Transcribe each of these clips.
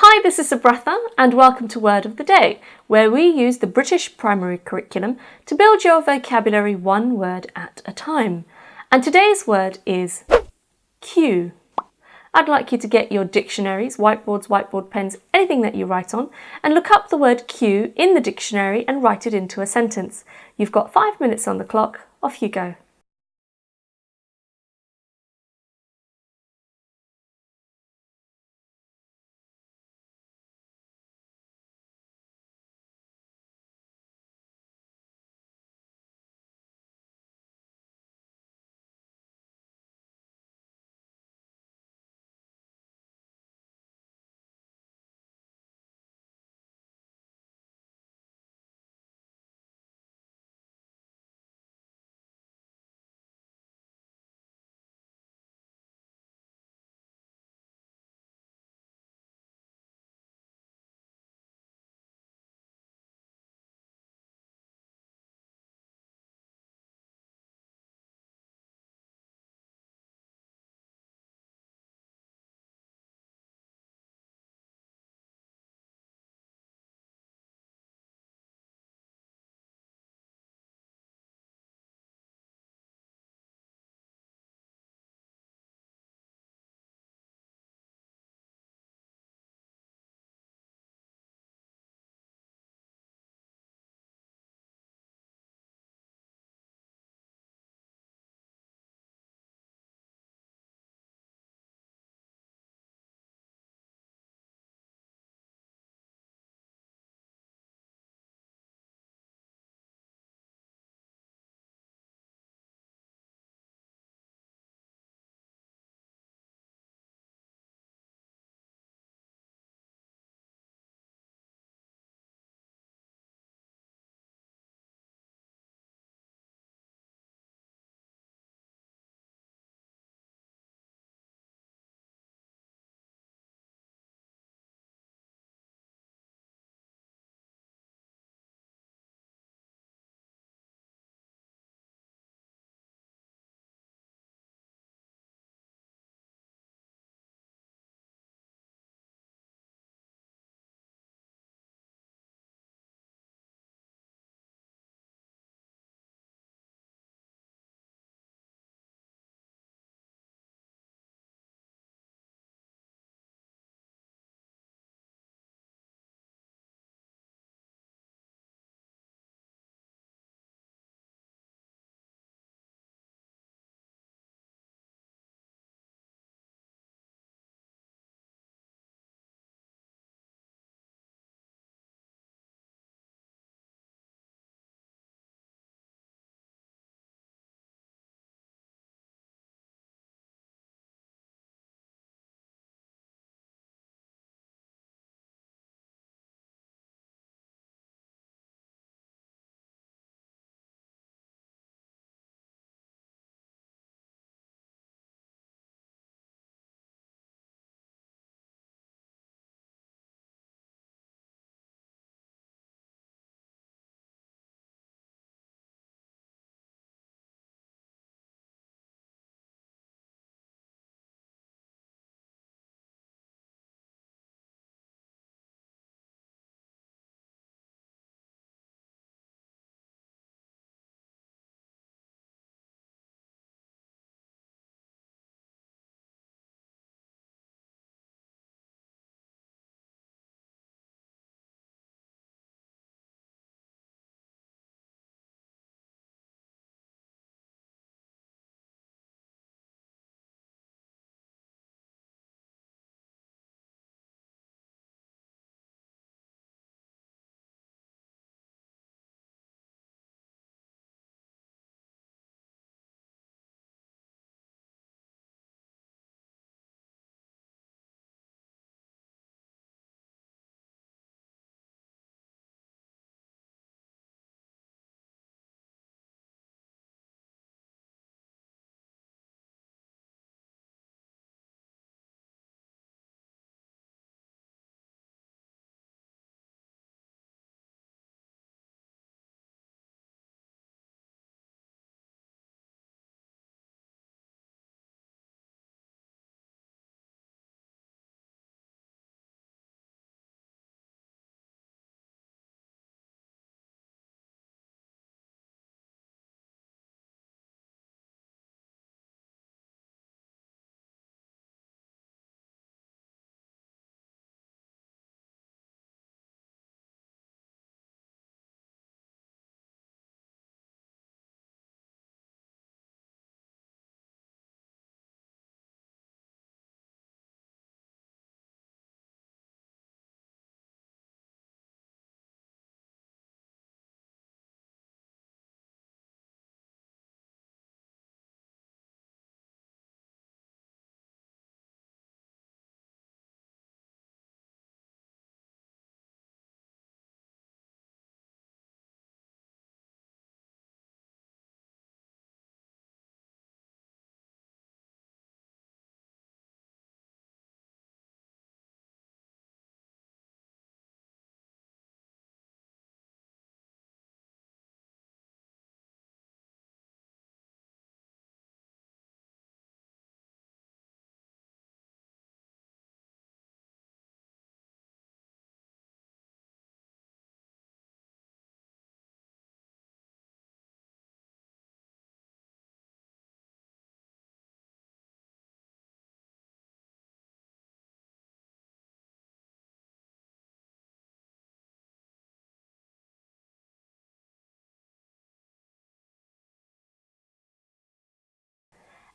Hi, this is Subratha and welcome to Word of the Day, where we use the British primary curriculum to build your vocabulary one word at a time. And today's word is queue. I'd like you to get your dictionaries, whiteboards, whiteboard pens, anything that you write on, and look up the word queue in the dictionary and write it into a sentence. You've got 5 minutes on the clock. Off you go.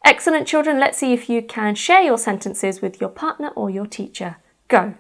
Excellent, children. Let's see if you can share your sentences with your partner or your teacher. Go.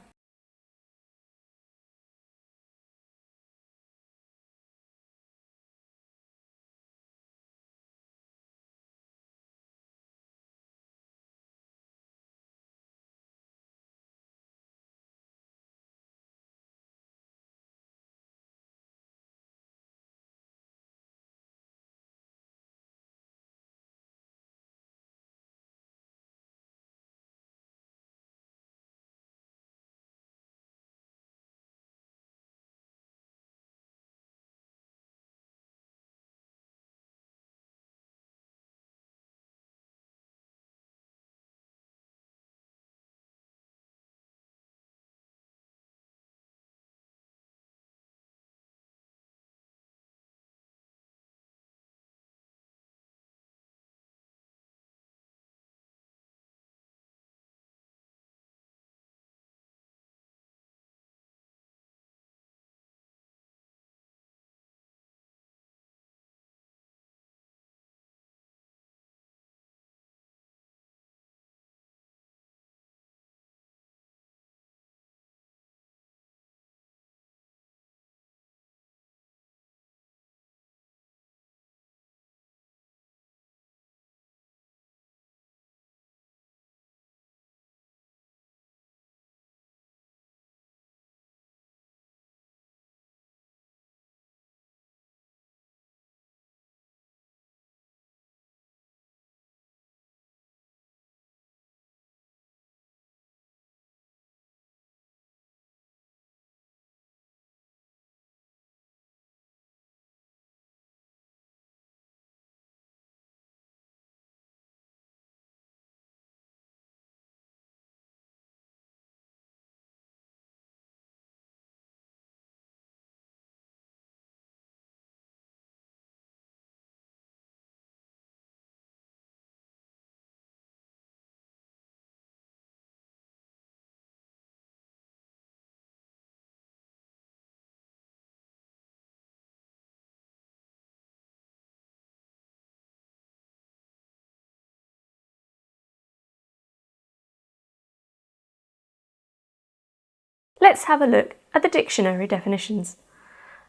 Let's have a look at the dictionary definitions.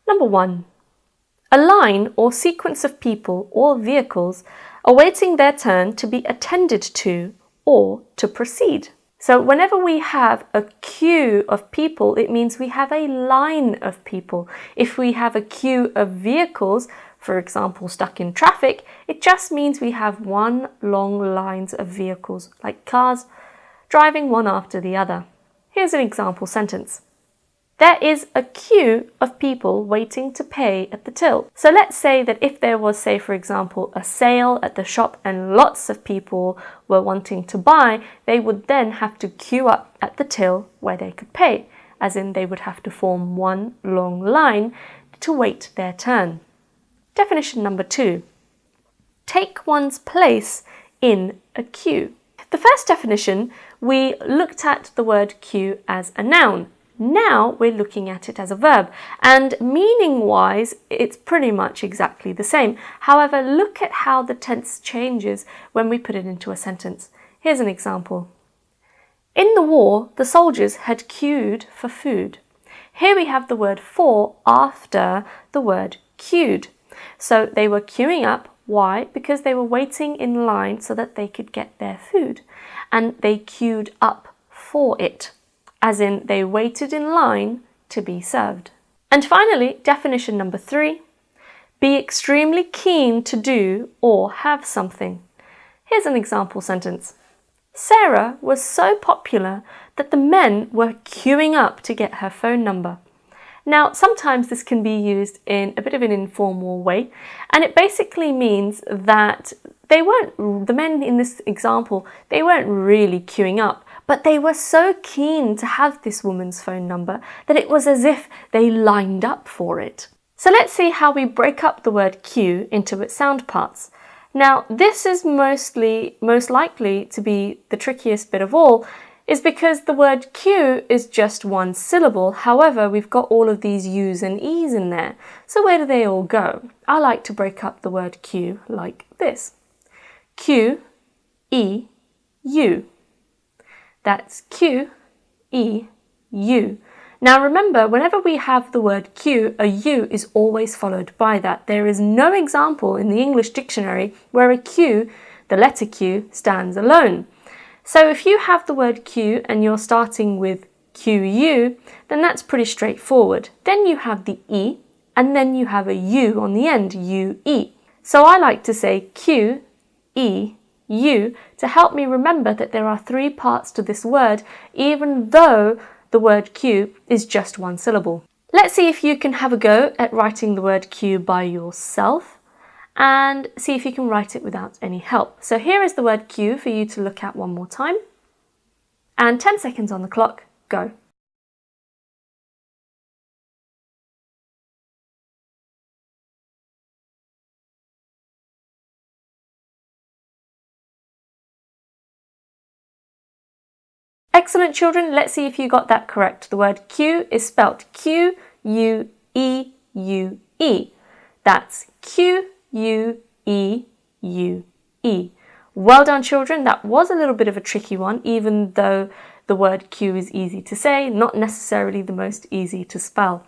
Number 1. A line or sequence of people or vehicles awaiting their turn to be attended to or to proceed. So whenever we have a queue of people, it means we have a line of people. If we have a queue of vehicles, for example, stuck in traffic, it just means we have one long lines of vehicles, like cars, driving one after the other. Here's an example sentence. There is a queue of people waiting to pay at the till. So let's say that if there was, say, for example, a sale at the shop and lots of people were wanting to buy, they would then have to queue up at the till where they could pay, as in they would have to form one long line to wait their turn. Definition number 2. Take one's place in a queue. The first definition, we looked at the word queue as a noun. Now we're looking at it as a verb, and meaning-wise, it's pretty much exactly the same. However, look at how the tense changes when we put it into a sentence. Here's an example. In the war, the soldiers had queued for food. Here we have the word for after the word queued. So they were queuing up. Why? Because they were waiting in line so that they could get their food. And they queued up for it, as in they waited in line to be served. And finally, definition number 3. Be extremely keen to do or have something. Here's an example sentence. Sarah was so popular that the men were queuing up to get her phone number. Now, sometimes this can be used in a bit of an informal way, and it basically means that the men in this example, they weren't really queuing up, but they were so keen to have this woman's phone number that it was as if they lined up for it. So let's see how we break up the word queue into its sound parts. Now, this is most likely to be the trickiest bit of all, is because the word queue is just one syllable. However, we've got all of these U's and E's in there. So where do they all go? I like to break up the word queue like this. Queue, E, U. That's Q, E, U. Now remember, whenever we have the word Q, a U is always followed by that. There is no example in the English dictionary where a Q, the letter Q, stands alone. So if you have the word Q and you're starting with QU, then that's pretty straightforward. Then you have the E, and then you have a U on the end, UE. So I like to say Q, E, U to help me remember that there are three parts to this word, even though the word Q is just one syllable. Let's see if you can have a go at writing the word Q by yourself and see if you can write it without any help. So here is the word Q for you to look at one more time. And 10 seconds on the clock, go. Excellent, children. Let's see if you got that correct. The word Q is spelt Q-U-E-U-E. That's Q-U-E-U-E. Well done, children. That was a little bit of a tricky one, even though the word Q is easy to say, not necessarily the most easy to spell.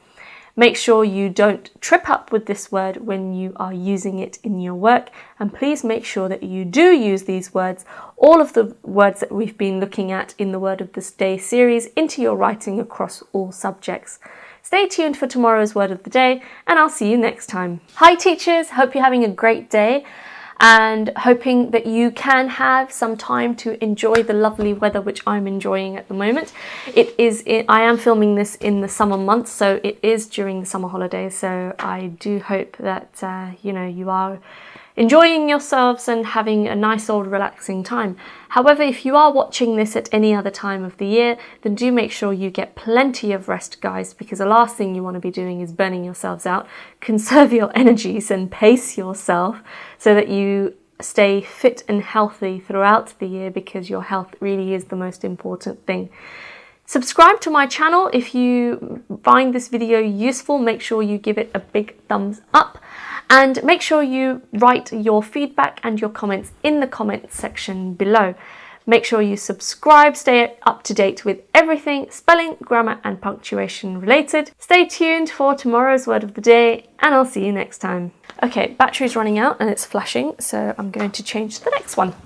Make sure you don't trip up with this word when you are using it in your work, and please make sure that you do use these words, all of the words that we've been looking at in the Word of the Day series, into your writing across all subjects. Stay tuned for tomorrow's Word of the Day, and I'll see you next time. Hi teachers, hope you're having a great day and hoping that you can have some time to enjoy the lovely weather which I'm enjoying at the moment. I am filming this in the summer months, so it is during the summer holidays, so I do hope that you are enjoying yourselves and having a nice old relaxing time. However, if you are watching this at any other time of the year, then do make sure you get plenty of rest, guys, because the last thing you want to be doing is burning yourselves out. Conserve your energies and pace yourself so that you stay fit and healthy throughout the year, because your health really is the most important thing. Subscribe to my channel if you find this video useful. Make sure you give it a big thumbs up. And make sure you write your feedback and your comments in the comments section below. Make sure you subscribe, stay up to date with everything spelling, grammar and punctuation related. Stay tuned for tomorrow's Word of the Day, and I'll see you next time. Okay, battery's running out and it's flashing, so I'm going to change to the next one.